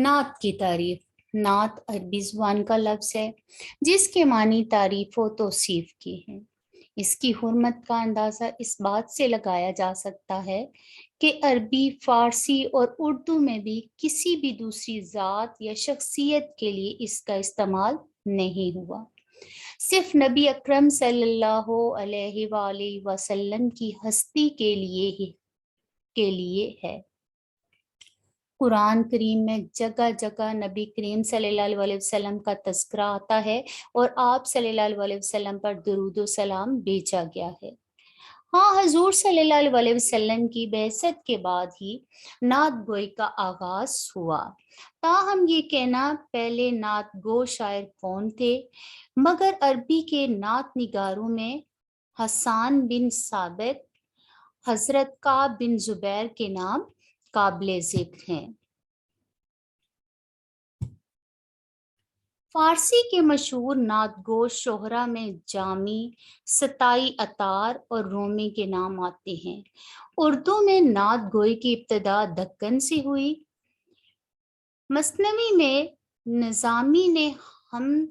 नात की तारीफ। नात अरबी ज़ुबान का लफ्ज़ है जिसके मानी तारीफ व तौसीफ की है। इसकी हुर्मत का अंदाज़ा इस बात से लगाया जा सकता है कि अरबी, फ़ारसी और उर्दू में भी किसी भी दूसरी ज़ात या शख्सियत के लिए इसका इस्तेमाल नहीं हुआ, सिर्फ नबी अकरम सल्लल्लाहु अलैहि वसल्लम की हस्ती के लिए है। कुरान करीम में जगह जगह नबी करीम सल्लल्लाहु अलैहि वसल्लम का तज़किरा आता है और आप सल्लल्लाहु अलैहि वसल्लम पर दुरूद व सलाम भेजा गया है। हाँ, हजूर सल्लल्लाहु अलैहि वसल्लम की बेअसत के बाद ही नात गोई का आगाज हुआ। ताहम ये कहना पहले नात गो शायर कौन थे, मगर अरबी के नात निगारों में हसान बिन साबित, हजरत काब बिन जुबैर के नाम काबिल जिक्र हैं। फारसी के मशहूर नातगो शोहरा में जामी, सताई अतार और रोमी के नाम आते हैं। उर्दू में नात गोई की इब्तदा दक्कन से हुई। मसनवी में निज़ामी ने हम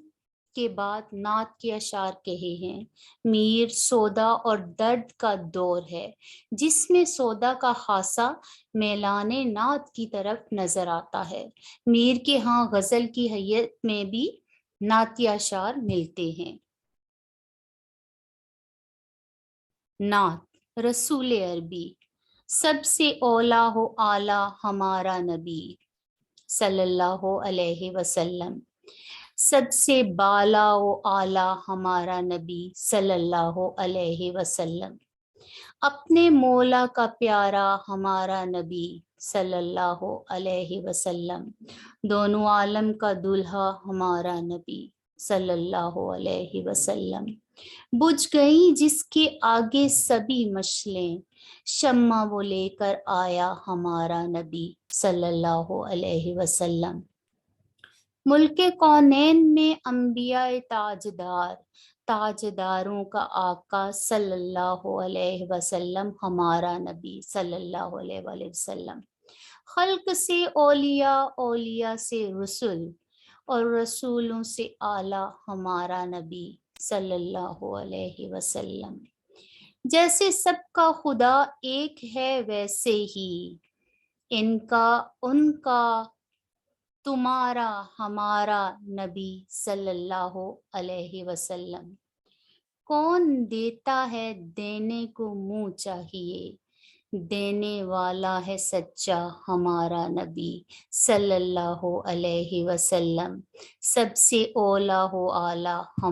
के बाद नात के अशार कहे हैं। मीर, सौदा और दर्द का दौर है जिसमें सौदा का खासा मैलाने नात की तरफ नजर आता है। मीर के यहाँ गजल की हैयत में भी नाती अशार मिलते हैं। नात रसूल अरबी। सबसे औला हो आला हमारा नबी सल्लल्लाहु अलैहि वसल्लम। सबसे बाला व आला हमारा नबी सल्लल्लाहु अलैहि वसल्लम। अपने मौला का प्यारा हमारा नबी सल्लल्लाहु अलैहि वसल्लम। दोनों आलम का दुल्हा हमारा नबी सल्लल्लाहु अलैहि वसल्लम। बुझ गई जिसके आगे सभी मशलें, शम्मा वो लेकर आया हमारा नबी सल्लल्लाहु अलैहि वसल्लम। मुल्के कौनैन में अंबिया ताजदार, ताजदारों का आका सल्लल्लाहु अलैहि वसल्लम हमारा नबी सल्लल्लाहु अलैहि वसल्लम। खल्क से औलिया, औलिया से रसूल और रसूलों से आला हमारा नबी सल्लल्लाहु अलैहि वसल्लम। जैसे सबका खुदा एक है वैसे ही इनका उनका तुम्हारा हमारा नबी सल्लल्लाहु अलैहि वसल्लम। कौन देता है देने को मुंह चाहिए, देने वाला है सच्चा हमारा नबी सल्लल्लाहु अलैहि वसल्लम। सबसे औला हो आला हम